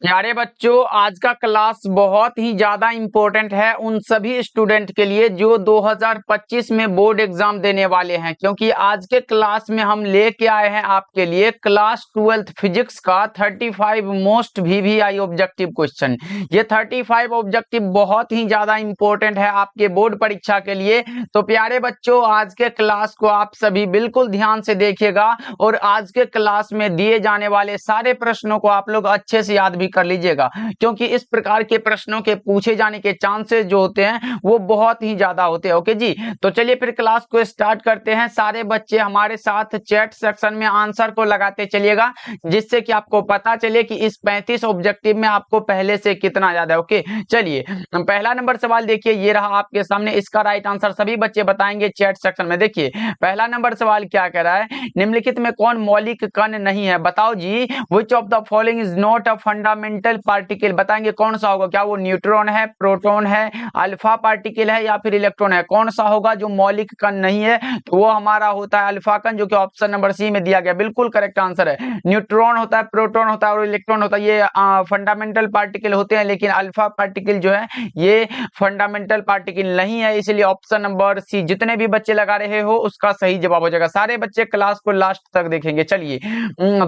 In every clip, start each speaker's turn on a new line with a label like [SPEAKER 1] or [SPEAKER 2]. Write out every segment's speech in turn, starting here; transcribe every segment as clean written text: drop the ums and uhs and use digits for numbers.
[SPEAKER 1] प्यारे बच्चों, आज का क्लास बहुत ही ज्यादा इम्पोर्टेंट है उन सभी स्टूडेंट के लिए जो 2025 में बोर्ड एग्जाम देने वाले हैं, क्योंकि आज के क्लास में हम लेके आए हैं आपके लिए क्लास 12th फिजिक्स का 35 मोस्ट वीवीआई ऑब्जेक्टिव क्वेश्चन। ये 35 ऑब्जेक्टिव बहुत ही ज्यादा इम्पोर्टेंट है आपके बोर्ड परीक्षा के लिए। तो प्यारे बच्चों, आज के क्लास को आप सभी बिल्कुल ध्यान से देखिएगा और आज के क्लास में दिए जाने वाले सारे प्रश्नों को आप लोग अच्छे से याद भी कर लीजिएगा, क्योंकि इस प्रकार के प्रश्नों के पूछे जाने के चांसेस जो होते हैं वो बहुत ही ज्यादा होते हैं। ओके जी, तो चलिए फिर क्लास को स्टार्ट करते हैं। सारे बच्चे हमारे साथ चैट सेक्शन में आंसर को लगाते चलिएगा, जिससे कि आपको पता चले कि इस 35 ऑब्जेक्टिव में आपको पहले से कितना याद है। ओके, चलिए पहला नंबर सवाल देखिए, ये रहा आपके सामने। इसका राइट आंसर सभी बच्चे बताएंगे चैट सेक्शन में। देखिए पहला नंबर सवाल क्या कह रहा है, निम्नलिखित में कौन मौलिक कण नहीं है, बताओ जी। Which of the following is not a fundamental particle, बताएंगे कौन सा होगा। क्या वो न्यूट्रॉन है, प्रोटॉन है, अल्फा पार्टिकल है या फिर इलेक्ट्रॉन है? कौन सा होगा जो मौलिक कण नहीं है? तो वो हमारा होता है अल्फा कण, जो कि ऑप्शन नंबर सी में दिया गया। बिल्कुल करेक्ट आंसर है। न्यूट्रॉन होता है, प्रोटॉन होता है और इलेक्ट्रॉन होता है, ये फंडामेंटल पार्टिकल होते हैं, लेकिन अल्फा पार्टिकल जो है ये फंडामेंटल पार्टिकल नहीं है। इसलिए ऑप्शन नंबर सी, जितने भी बच्चे लगा रहे हो उसका सही जवाब हो जाएगा। सारे बच्चे क्लास को लास्ट तक देखेंगे। चलिए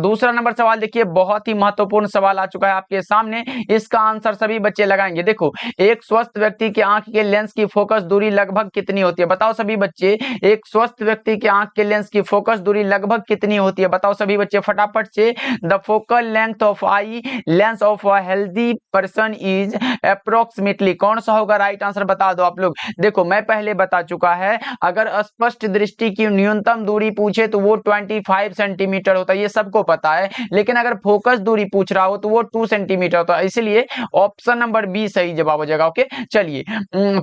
[SPEAKER 1] दूसरा नंबर सवाल देखिए, बहुत ही महत्वपूर्ण सवाल आ चुका है आपके सामने। इसका आंसर सभी बच्चे लगाएंगे। देखो, एक स्वस्थ व्यक्ति की आंख के लेंस की फोकस दूरी लगभग कितनी होती है? बताओ सभी बच्चे, एक स्वस्थ व्यक्ति की आंख के लेंस की फोकस दूरी लगभग कितनी होती है? बताओ सभी बच्चे फटाफट से। The focal length of eye lens of a healthy person is approximately, कौन सा होगा? राइट आंसर बता दो आप लोग। देखो, मैं पहले बता चुका है, अगर स्पष्ट दृष्टि की न्यूनतम दूरी पूछे तो वो 25 सेंटीमीटर होता है, ये सबको पता है। लेकिन अगर फोकस दूरी पूछ रहा हो तो वो 2 सेंटीमीटर होता है। इसलिए ऑप्शन नंबर बी सही जवाब हो जाएगा। ओके, चलिए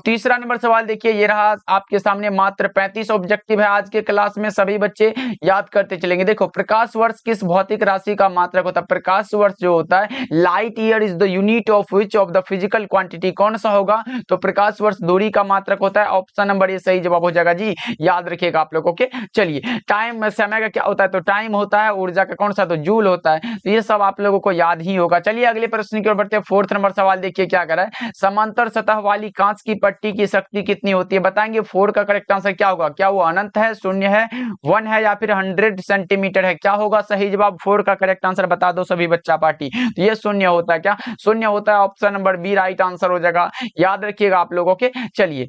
[SPEAKER 1] तीसरा नंबर सवाल देखिए, ये रहा आपके सामने। मात्र 35 ऑब्जेक्टिव है आज के क्लास में, सभी बच्चे याद करते चलेंगे। देखो, प्रकाश वर्ष किस भौतिक राशि का मात्रक होता है? प्रकाश वर्ष जो होता है, light year is the unit of which of the physical quantity, कौन सा होगा? तो प्रकाश वर्ष दूरी का मात्रक होता है। ऑप्शन नंबर ए सही जवाब हो जाएगा जी, याद रखिएगा आप लोग। ओके, चलिए टाइम समय का क्या होता है? तो टाइम होता है, ऊर्जा का कौन सा? तो जूल होता है। तो ये सब आप लोगों को याद ही होगा। चलिए अगले प्रश्न की ओर बढ़ते हैं। फोर्थ नंबर सवाल देखिए क्या कर रहा है, समांतर सतह वाली कांच की पट्टी की शक्ति कितनी होती है? बताएंगे। 4 का करेक्ट आंसर क्या होगा? क्या वो अनंत है, शून्य है, 1 है या फिर 100 सेंटीमीटर है? क्या होगा सही जवाब? 4 का करेक्ट आंसर बता दो सभी बच्चा पार्टी। तो ये शून्य होता है। क्या शून्य होता है? Option number B right answer हो जाएगा, याद रखिएगा आप लोगों के। चलिए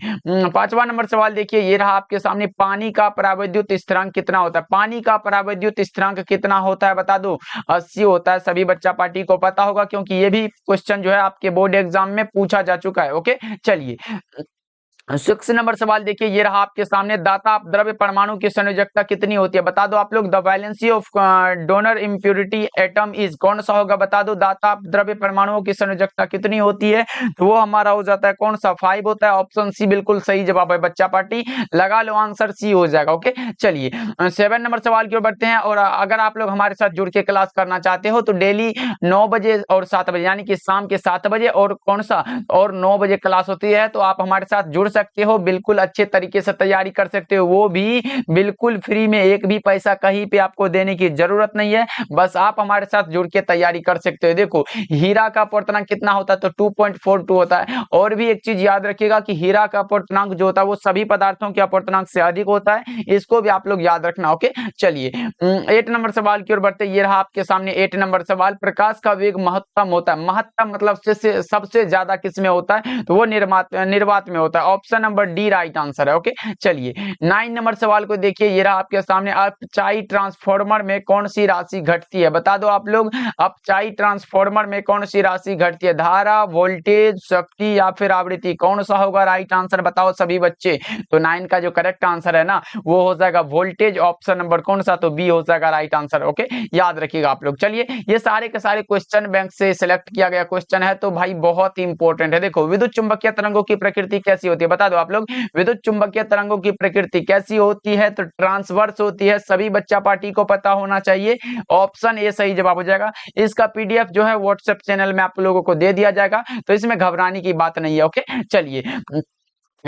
[SPEAKER 1] पांचवा नंबर सवाल देखिए, ये रहा आपके सामने। पानी का परावैद्युत स्थिरांक कितना होता है? पानी का परावैद्युत स्थिरांक कितना होता है बता दो। 80 होता है, सभी बच्चा पार्टी को पता होगा, क्योंकि ये भी क्वेश्चन जो है आपके बोर्ड एग्जाम में पूछा जा चुका है। ओके, चलिए 6 नंबर सवाल देखिए, ये रहा आपके सामने। दाता द्रव्य परमाणु की संयोजकता कितनी होती है? बता दो आप लोग। The valency of donor impurity atom is, कौन सा होगा? बता दो। दाता द्रव्य परमाणुओं की संयोजकता कितनी होती है? तो वो हमारा हो जाता है कौन सा? 5 होता है। ऑप्शन सी बिल्कुल सही जवाब है बच्चा पार्टी, लगा लो आंसर सी हो जाएगा। ओके, चलिए 7 नंबर सवाल की ओर बढ़ते हैं। और अगर आप लोग हमारे साथ जुड़ के क्लास करना चाहते हो तो डेली 9 बजे और 7 बजे, यानी कि शाम के 7 बजे और कौन सा और 9 बजे क्लास होती है, तो आप हमारे साथ जुड़ सकते हो, बिल्कुल अच्छे तरीके से तैयारी कर सकते हो, वो भी बिल्कुल फ्री में। एक भी पैसा कहीं पे आपको देने की जरूरत नहीं है, बस आप हमारे साथ जुड़ के तैयारी कर सकते हो। देखो, हीरा का अपवर्तनांक कितना होता है? तो 2.42 होता है। और भी एक चीज याद रखिएगा कि हीरा का अपवर्तनांक जो होता है वो सभी पदार्थों के अपवर्तनांक से अधिक होता है, इसको भी आप लोग याद रखना। ओके, चलिए 8 नंबर सवाल की ओर बढ़ते। ये रहा आपके सामने 8 नंबर सवाल। प्रकाश का वेग महत्तम होता है, महत्तम मतलब सबसे ज्यादा किस में होता है? तो वो निर्वात में होता है। Option number D right answer है। ओके, चलिए 9 नंबर सवाल को देखिए, ये रहा आपके सामने। अपचाई ट्रांसफार्मर में कौन सी राशि घटती है? बता दो आप लोग। अपचाई ट्रांसफार्मर में कौन सी राशि घटती है? धारा, वोल्टेज, शक्ति या फिर आवृत्ति, कौन सा होगा? राइट आंसर बताओ सभी बच्चे। तो 9 का जो करेक्ट आंसर है ना, वो हो जाएगा वोल्टेज। ऑप्शन नंबर कौन सा? तो बी हो जाएगा राइट आंसर। ओके, याद रखिएगा आप लोग। चलिए, ये सारे के सारे क्वेश्चन बैंक से सिलेक्ट किया गया क्वेश्चन है, तो भाई बहुत ही इंपॉर्टेंट है। देखो, विद्युत चुंबकीय तरंगों की प्रकृति कैसी होती है? बता दो आप लोग। विद्युत चुंबकीय तरंगों की प्रकृति कैसी होती है? तो ट्रांसवर्स होती है, सभी बच्चा पार्टी को पता होना चाहिए। ऑप्शन ए सही जवाब हो जाएगा। इसका पीडीएफ जो है व्हाट्सएप चैनल में आप लोगों को दे दिया जाएगा, तो इसमें घबराने की बात नहीं है। ओके, चलिए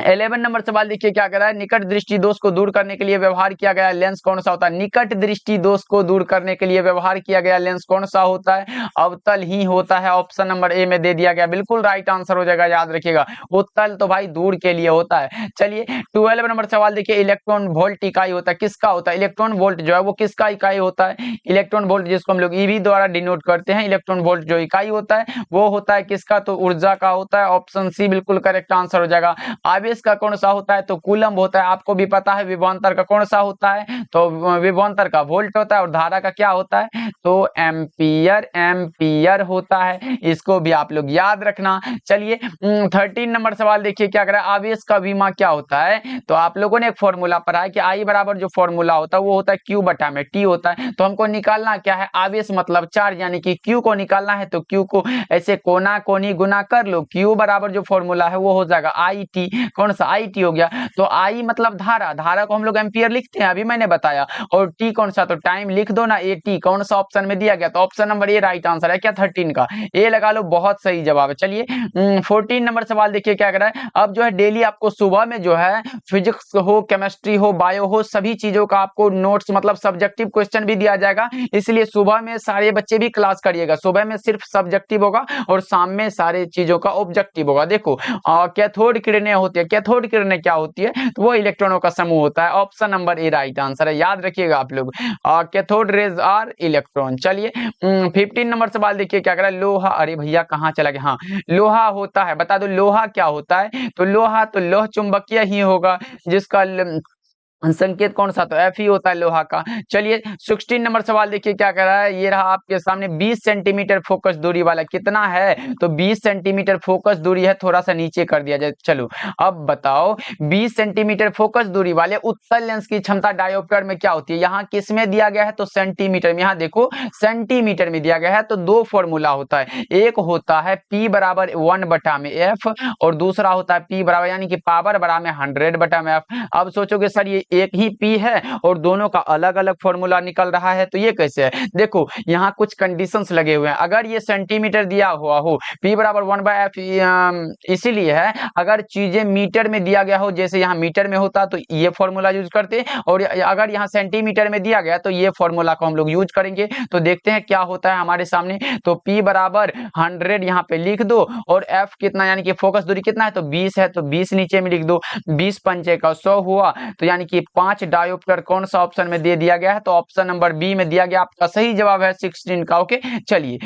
[SPEAKER 1] 11 नंबर सवाल देखिए क्या कह रहा है, निकट दृष्टि दोष को दूर करने के लिए व्यवहार किया गया लेंस कौन सा होता है। निकट दृष्टि दोष को दूर करने के लिए व्यवहार किया गया लेंस कौन सा होता है, अवतल ही होता है। ऑप्शन नंबर ए में दे दिया गया, बिल्कुल राइट आंसर हो जाएगा, याद रखिएगा। उत्तल तो भाई दूर के लिए होता है। चलिए 12 नंबर सवाल देखिए, इलेक्ट्रॉन वोल्ट इकाई होता है, किसका होता है। इलेक्ट्रॉन वोल्ट जो है वो किसका इकाई होता है। इलेक्ट्रॉन वोल्ट जिसको हम लोग ईवी द्वारा डिनोट करते हैं, इलेक्ट्रॉन वोल्ट जो इकाई होता है वो होता है किसका, तो ऊर्जा का होता है। ऑप्शन सी बिल्कुल करेक्ट आंसर हो जाएगा। आवेश का कौन सा होता है, तो कूलम्ब होता है। आपको भी पता है विभवांतर का कौन सा होता है, तो विभवांतर का वोल्ट होता है। और धारा का क्या होता है, तो एम्पियर, एम्पियर होता है। इसको भी आप लोग याद रखना। चलिए 13 नंबर सवाल देखिए क्या कर रहा है, आवेश का विमा क्या होता है। तो आप लोगों ने एक फॉर्मूला पढ़ा है कि आई बराबर जो फॉर्मूला होता है वो होता है क्यू बटा में टी होता है। तो हमको निकालना क्या है, आवेश मतलब चार्ज, यानी कि क्यू को निकालना है। तो क्यू को ऐसे कोना कोनी गुना कर लो, क्यू बराबर जो फॉर्मूला है वो हो जाएगा आई टी। कौन सा, आई टी हो गया। तो आई मतलब धारा, धारा को हम लोग एम्पियर लिखते हैं, अभी मैंने बताया। और टी कौन सा, तो टाइम लिख दो ना, ए टी। कौन सा ऑप्शन में दिया गया, तो option number A right answer है क्या, 13 का ए लगा लो, बहुत सही जवाब है। चलिए 14 नंबर सवाल देखिए क्या कर रहा है। अब जो है डेली आपको सुबह में जो है फिजिक्स हो, केमिस्ट्री हो, बायो हो, सभी चीजों का आपको नोट्स मतलब सब्जेक्टिव क्वेश्चन भी दिया जाएगा। इसलिए सुबह में सारे बच्चे भी क्लास करिएगा। सुबह में सिर्फ सब्जेक्टिव होगा और शाम में सारे चीजों का ऑब्जेक्टिव होगा। देखो कैथोड किरणें होती है, कैथोड किरणें क्या होती है, तो वो इलेक्ट्रॉनों का समूह होता है। Option number A right answer है, याद रखिएगा आप लोग। Cathode rays are electron. चलिए 15 नंबर सवाल देखिए क्या कर रहा है, लोहा, अरे भैया कहाँ चला गया, हाँ लोहा होता है, बता दो लोहा क्या होता है। तो लोहा तो लोह चुंबकीय ही होगा, जिसका संकेत कौन सा, तो एफ ही होता है लोहा का। चलिए 16 नंबर सवाल देखिए क्या कह रहा है, ये रहा आपके सामने 20 सेंटीमीटर फोकस दूरी वाला, कितना है, तो 20 सेंटीमीटर फोकस दूरी है, थोड़ा सा नीचे कर दिया जाए। चलो अब बताओ 20 सेंटीमीटर फोकस दूरी वाले उत्तल लेंस की क्षमता डायोप्टर में क्या होती है। यहाँ किस में दिया गया है, तो सेंटीमीटर में। यहाँ देखो सेंटीमीटर में दिया गया है, तो दो फॉर्मूला होता है, एक होता है P बराबर 1 बटा में F, और दूसरा होता है P बराबर यानी कि पावर बराबर में 100 बटा में F। अब सोचोगे सर ये एक ही P है और दोनों का अलग अलग फॉर्मूला निकल रहा है, तो ये कैसे है। देखो यहाँ कुछ कंडीशंस लगे हुए हैं। अगर ये सेंटीमीटर दिया हुआ हो, P बराबर 1 बाय F इसीलिए है। अगर चीजें मीटर में दिया गया हो, जैसे यहाँ मीटर में होता तो ये फॉर्मूला यूज करते, और अगर यहाँ सेंटीमीटर में दिया गया तो ये फॉर्मूला को हम लोग यूज करेंगे। तो देखते हैं क्या होता है हमारे सामने। तो P बराबर 100 यहाँ पे लिख दो, और F कितना यानी कि फोकस दूरी कितना है, तो 20 है, तो 20 नीचे में लिख दो। 20 पंचे का 100 हुआ, तो यानी कि 5 डायोप्टर कौन सा ऑप्शन में दे दिया गया है, तो ऑप्शन नंबर बी में दिया गया। आपका सही जवाब है 16 का। ओके चलिए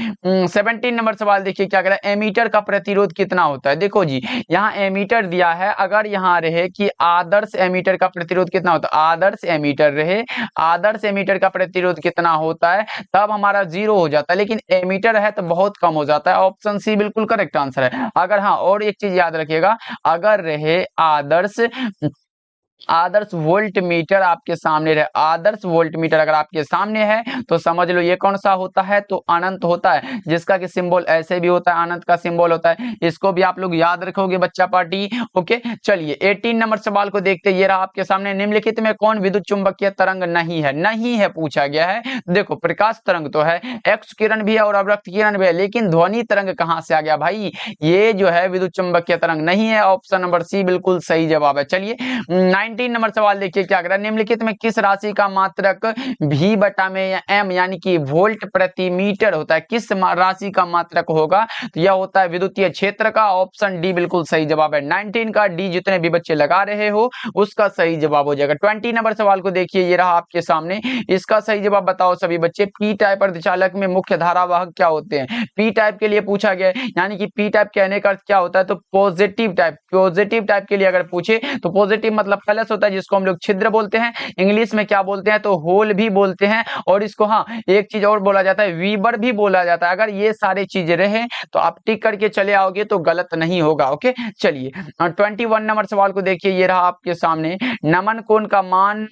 [SPEAKER 1] 17 नंबर सवाल देखिए क्या कह रहा है, एमीटर का प्रतिरोध कितना होता है। देखो जी यहाँ एमीटर दिया है, अगर यहाँ रहे कि आदर्श एमीटर का प्रतिरोध कितना होता है, आदर्श एमीटर रहे, आदर्श एमीटर का प्रतिरोध कितना होता है, तब हमारा 0 हो जाता है। लेकिन एमीटर है तो बहुत कम हो जाता है। ऑप्शन सी बिल्कुल करेक्ट आंसर है। अगर हाँ और एक चीज याद रखिएगा, अगर रहे आदर्श वोल्ट मीटर आपके सामने रहे, आदर्श वोल्ट मीटर अगर आपके सामने है तो समझ लो ये कौन सा होता है, तो अनंत होता है, जिसका कि सिंबल ऐसे भी होता है, अनंत का सिंबल होता है। इसको भी आप लोग याद रखोगे बच्चा पार्टी। ओके चलिए 18 नंबर सवाल को देखते, ये रहा आपके सामने, निम्नलिखित में कौन विद्युत चुंबकीय तरंग नहीं है, नहीं है पूछा गया है। देखो प्रकाश तरंग तो है, एक्स किरण भी है और अवरक्त किरण भी है, लेकिन ध्वनि तरंग कहां से आ गया भाई, ये जो है विद्युत चुंबकीय तरंग नहीं है। ऑप्शन नंबर सी बिल्कुल सही जवाब है। चलिए 19 नंबर सवाल देखिए क्या कर रहा है, निम्नलिखित में किस राशि का मात्रक V बटा में या M यानी कि वोल्ट प्रति मीटर होता है, किस राशि का मात्रक होगा, तो यह होता है विद्युतीय क्षेत्र का। ऑप्शन डी बिल्कुल सही जवाब है। 19 का डी जितने भी बच्चे लगा रहे हो उसका सही जवाब हो जाएगा। 20 नंबर सवाल को देखिए, ये रहा आपके सामने, इसका सही जवाब बताओ सभी बच्चे। पी टाइप अर्धचालक में मुख्य धारावाहक क्या होते हैं, पी टाइप के लिए पूछा गया है, यानी कि पी टाइप कहने का अर्थ क्या होता है, तो पॉजिटिव टाइप। पॉजिटिव टाइप के लिए अगर पूछे तो पॉजिटिव मतलब कलश होता है, जिसको हम लोग छिद्र बोलते हैं, इंग्लिश में क्या बोलते हैं, तो होल भी बोलते हैं, और इसको हाँ एक चीज और बोला जाता है, वीबर भी बोला जाता है। अगर ये सारे चीजें रहे तो आप टिक करके चले आओगे तो गलत नहीं होगा। ओके चलिए 21 नंबर सवाल को देखिए, ये रहा आपके सामने, नमन कोण का मान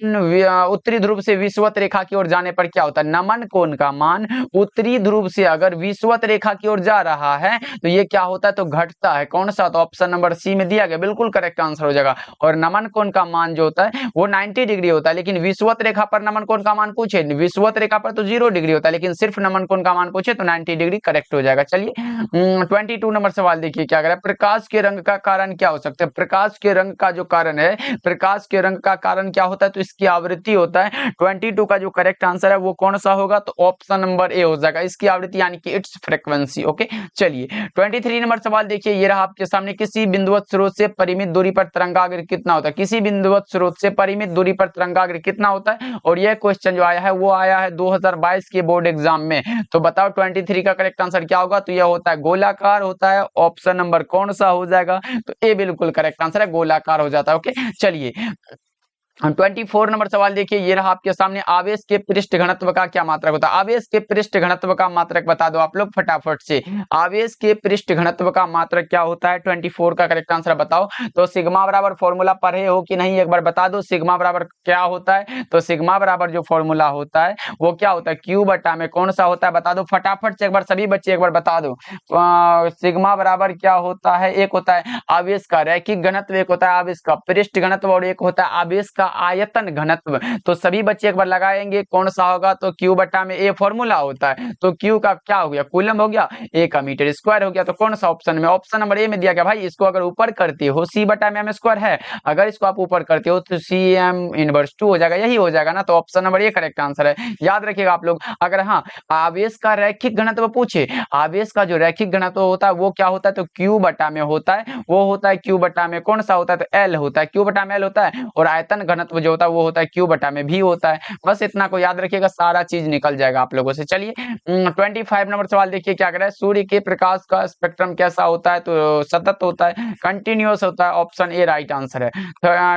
[SPEAKER 1] उत्तरी ध्रुव से विषुवत रेखा की ओर जाने पर क्या होता है। नमन कोण का मान उत्तरी ध्रुव से अगर विषुवत रेखा की ओर जा रहा है तो ये क्या होता है, तो घटता है। कौन सा, तो ऑप्शन नंबर सी में दिया गया, बिल्कुल करेक्ट आंसर हो जाएगा। और नमन कोण का मान मान जो होता है वो 90 डिग्री होता है, लेकिन विषुवत रेखा पर नमन कोण का मान पूछे, विषुवत रेखा पर तो 0 डिग्री होता है, लेकिन सिर्फ नमन कोण का मान पूछे तो 90 डिग्री करेक्ट हो जाएगा। चलिए 22 नंबर सवाल देखिए क्या कह प्रकाश के रंग का कारण क्या हो सकता है। प्रकाश के रंग का जो कारण है, प्रकाश के रंग का कारण क्या होता है, तो इसकी आवृत्ति होता है। 22 का जो करेक्ट आंसर है वो कौन सा होगा, तो ऑप्शन नंबर ए हो जाएगा, इसकी आवृत्ति यानी कि इट्स फ्रीक्वेंसी। ओके चलिए 23 नंबर सवाल देखिए, ये रहा आपके सामने, किसी बिंदुवत स्रोत से परिमित दूरी पर तरंगाग्र कितना होता है। किसी बिंदुवत स्रोत से परिमित दूरी पर तरंगाग्र कितना होता है, और यह क्वेश्चन जो आया है वो आया है 2022 के बोर्ड एग्जाम में। तो बताओ 23 का करेक्ट आंसर क्या होगा, तो यह होता है गोलाकार होता है। ऑप्शन नंबर कौन सा हो जाएगा, तो ए बिल्कुल करेक्ट आंसर है, गोलाकार हो जाता है। ओके चलिए 24 नंबर सवाल देखिए, ये रहा आपके सामने, आवेश के पृष्ठ घनत्व का क्या मात्रक होता है। आवेश के पृष्ठ घनत्व का मात्रक बता दो आप लोग फटाफट से, आवेश के पृष्ठ घनत्व का मात्रक क्या होता है। 24 का करेक्ट आंसर बताओ। तो सिग्मा बराबर फॉर्मूला पढ़े हो कि नहीं, एक बार बता दो सिग्मा बराबर क्या होता है। तो सिग्मा बराबर जो फॉर्मूला होता है वो क्या होता है, क्यू बटा में कौन सा होता है, बता दो फटाफट से, एक बार सभी बच्चे एक बार बता दो। सिग्मा बराबर क्या होता है, एक होता है आवेश का रैखिक घनत्व, एक होता है आवेश का पृष्ठ घनत्व, और एक होता है आवेश का आयतन घनत्व। तो सभी बच्चे एक बार लगाएंगे कौन सा होगा, तो क्यू बटा में ए फॉर्मूला होता है। तो क्यू का क्या हो गया, कूलम हो गया, ए का मीटर स्क्वायर हो गया। तो कौन सा ऑप्शन में, ऑप्शन नंबर ए में दिया गया। भाई इसको अगर ऊपर करते हो सी बटा में एम स्क्वायर है, अगर इसको आप ऊपर करते हो तो सी एम इनवर्स 2 हो जाएगा, यही हो जाएगा ना। तो option number A correct answer है, याद रखिएगा आप लोग। अगर हाँ आवेश का रैखिक घनत्व पूछे, आवेश का जो रैखिक घनत्व होता है वो क्या होता है, तो क्यू बटा में होता है, वो होता है क्यू बटा में कौन सा होता है, तो एल होता है, क्यू बटा में एल होता है। और आयतन घनत्व जो होता है वो होता है क्यू बटा में भी होता है। बस इतना को याद रखिएगा, सारा चीज निकल जाएगा आप लोगों से। चलिए 25 नंबर सवाल देखिए क्या कर रहा है, सूर्य के प्रकाश का स्पेक्ट्रम कैसा होता है, तो सतत होता है, कंटिन्यूअस होता है। ऑप्शन ए राइट आंसर है।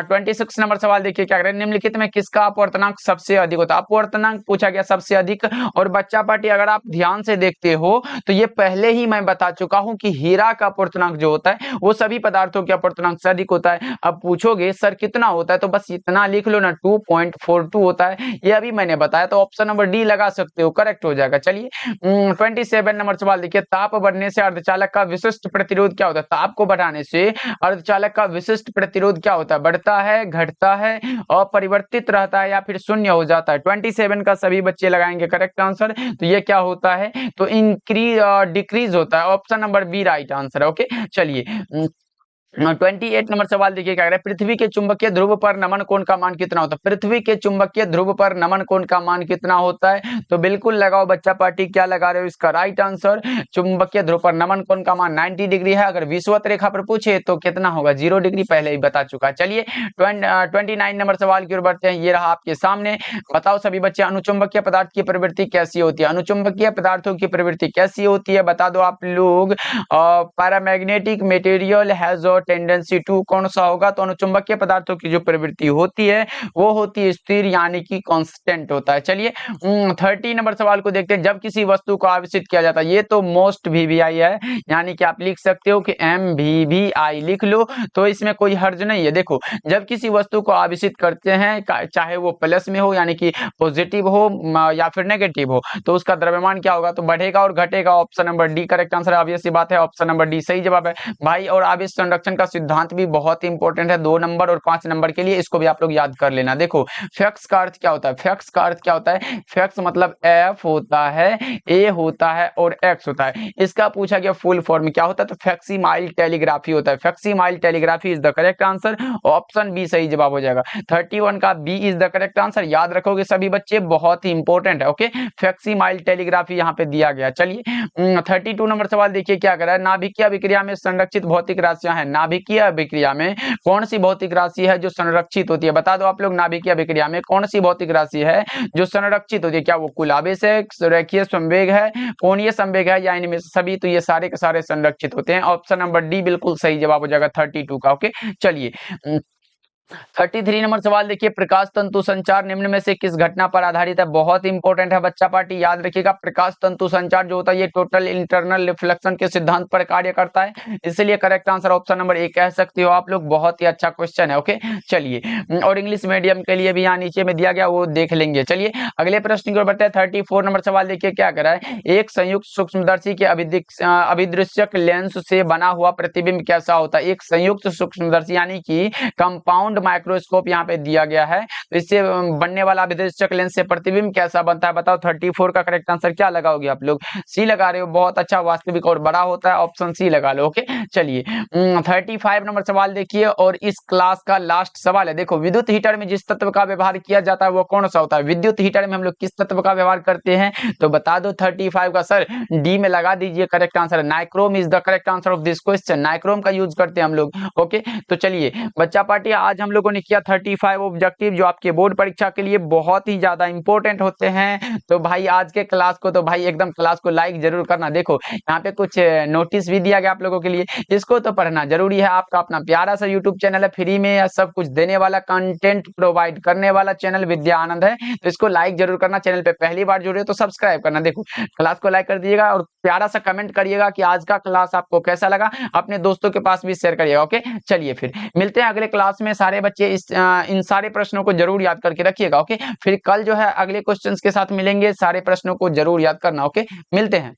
[SPEAKER 1] 26 नंबर सवाल देखिए क्या कर रहे हैं, निम्नलिखित में किसका अपवर्तनांक सबसे अधिक होता है। अपवर्तनांक पूछा गया सबसे अधिक, और बच्चा पार्टी अगर आप ध्यान से देखते हो तो ये पहले ही मैं बता चुका हूं कि हीरा का अपवर्तनांक जो होता है वो सभी पदार्थों के अपवर्तनांक से अधिक होता है। अब पूछोगे सर कितना होता है, तो बस इतना लिख लो ना, 2.42 होता है, ये अभी मैंने बताया। तो ऑप्शन नंबर डी लगा सकते हो, करेक्ट हो जाएगा। चलिए 27 नंबर सवाल देखिए, ताप बढ़ने से अर्धचालक का विशिष्ट प्रतिरोध क्या होता है। ताप को बढ़ाने से अर्धचालक का विशिष्ट प्रतिरोध क्या होता है, बढ़ता है, घटता है, अपरिवर्तित रहता है, या फिर शून्य हो जाता है। 27 का सभी बच्चे लगाएंगे करेक्ट आंसर। तो ये क्या होता है, तो इंक्रीज डिक्रीज होता है। Option number B right answer है। ओके चलिए 28 नंबर सवाल देखिए क्या कह रहा है, पृथ्वी के चुंबकीय ध्रुव पर नमन कोण का मान कितना होता है। पृथ्वी के चुंबकीय ध्रुव पर नमन कोण का मान कितना होता है, तो बिल्कुल लगाओ बच्चा पार्टी, क्या लगा रहे हो, इसका राइट आंसर चुंबकीय ध्रुव पर नमन कोण का मान 90 डिग्री है। अगर विषुवत रेखा पर पूछे तो कितना होगा, 0 डिग्री, पहले ही बता चुका। चलिए 29 नंबर सवाल की ओर बढ़ते हैं, ये रहा आपके सामने, बताओ सभी बच्चे, अनुचुंबकीय पदार्थ की प्रवृत्ति कैसी होती है। अनुचुंबकीय पदार्थों की प्रवृत्ति कैसी होती है, बता दो आप लोग। Paramagnetic material has tendency to, कौन सा होगा, तो अनुचुंबकीय पदार्थों की जो प्रवृत्ति होती है वो होती है स्थिर, यानी कि कांस्टेंट होता है। चलिए 30 नंबर सवाल को देखते हैं, जब किसी वस्तु को आवेशित किया जाता है, ये तो मोस्ट वीवीआई है, यानी कि आप लिख सकते हो कि MVVI लिख लो, तो इसमें कोई हर्ज नहीं है। देखो जब किसी वस्तु को आवेशित करते हैं, चाहे वो प्लस में हो यानी कि पॉजिटिव हो या फिर नेगेटिव हो, तो उसका द्रव्यमान क्या होगा, तो बढ़ेगा और घटेगा। Option number D correct answer है, ऑब्वियस सी बात है, ऑप्शन नंबर डी सही जवाब है भाई। और आवेश संरक्षण का सिद्धांत भी बहुत इंपॉर्टेंट है 2 नंबर और 5 नंबर के लिए, इसको भी आप लोग याद कर लेना। देखो फ्लक्स का अर्थ क्या होता है, फ्लक्स का अर्थ क्या होता है, फ्लक्स मतलब F होता है, A होता है और X होता है। इसका पूछा गया फुल फॉर्म क्या होता है, तो फैक्सीमाइल टेलीग्राफी होता है। Facsimile telegraphy is the correct answer, option B सही जवाब हो जाएगा। 31 का B is the correct answer, याद रखोगे सभी बच्चे, बहुत ही इंपॉर्टेंट है। ओके फैक्सीमाइल टेलीग्राफी यहाँ पे दिया गया। चलिए 32 नंबर सवाल देखिए क्या कर रहा है, नाभिकीय अभिक्रिया में संरक्षित भौतिक राशियां हैं। नाभिकीय अभिक्रिया में कौन सी भौतिक राशि है जो संरक्षित होती है, बता दो आप लोग। नाभिकीय अभिक्रिया में कौन सी भौतिक राशि है जो संरक्षित होती है, क्या वो कुल आवेश है, रेखीय संवेग है, कोणीय संवेग है, या इनमें सभी, तो ये सारे के सारे संरक्षित होते हैं। ऑप्शन नंबर डी बिल्कुल सही जवाब हो जाएगा 32 का। ओके चलिए 33 नंबर सवाल देखिए, प्रकाश तंतु संचार निम्न में से किस घटना पर आधारित है। बहुत इंपॉर्टेंट है बच्चा पार्टी, याद रखिएगा। प्रकाश तंतु संचार जो होता है ये टोटल इंटरनल रिफ्लेक्शन के सिद्धांत पर कार्य करता है, इसलिए करेक्ट आंसर ऑप्शन नंबर ए कह सकते हो आप लोग। बहुत ही अच्छा क्वेश्चन है। ओके चलिए और इंग्लिश मीडियम के लिए भी यहाँ नीचे में दिया गया, वो देख लेंगे। चलिए अगले प्रश्न की ओर बढ़ते हैं। 34 नंबर सवाल देखिए क्या कह रहा है, एक संयुक्त सूक्ष्मदर्शी के अभिदृश्यक लेंस से बना हुआ प्रतिबिंब कैसा होता है। एक संयुक्त सूक्ष्मदर्शी यानी कि कंपाउंड राउंड माइक्रोस्कोप यहाँ पे दिया गया है। तो इससे बनने वाला अभिदृश्यक लेंस से प्रतिबिंब कैसा बनता है बताओ। 34 का करेक्ट आंसर क्या लगाओगे आप लोग? सी लगा रहे हो, बहुत अच्छा। वास्तविक और बड़ा होता है, ऑप्शन सी लगा लो। ओके चलिए 35 नंबर सवाल देखिए और इस क्लास का लास्ट सवाल है। देखो विद्युत हीटर में जिस तत्व का व्यवहार किया जाता है वो कौन सा होता है? विद्युत हीटर में हम लोग किस तत्व का व्यवहार करते हैं? तो बता दो 35 का। सर डी में लगा दीजिए, correct answer nichrome is the correct answer of this question. Nichrome का यूज करते हैं हम लोग। ओके तो चलिए बच्चा पार्टी, आज हम लोगों ने किया 35 ऑब्जेक्टिव जो आपके बोर्ड परीक्षा के लिए बहुत ही ज्यादा इंपॉर्टेंट होते हैं। तो भाई आज के क्लास को तो भाई एकदम क्लास को लाइक जरूर करना। देखो यहाँ पे कुछ नोटिस भी दिया गया आप लोगों के लिए, इसको तो पढ़ना जरूरी है। आपका अपना प्यारा सा यूट्यूब चैनल है, फ्री में सब कुछ देने वाला, कंटेंट प्रोवाइड करने वाला चैनल विद्या आनंद है। तो इसको लाइक जरूर करना। चैनल पे पहली बार जुड़े हो तो सब्सक्राइब करना। देखो क्लास को लाइक कर दीजिएगा और प्यारा सा कमेंट करिएगा कि आज का क्लास आपको कैसा लगा। अपने दोस्तों के पास भी शेयर करिएगा। ओके चलिए फिर मिलते हैं अगले क्लास में। सारे बच्चे इन सारे प्रश्नों को जरूर याद करके रखिएगा। ओके फिर कल जो है अगले क्वेश्चंस के साथ मिलेंगे। सारे प्रश्नों को जरूर याद करना। ओके मिलते हैं।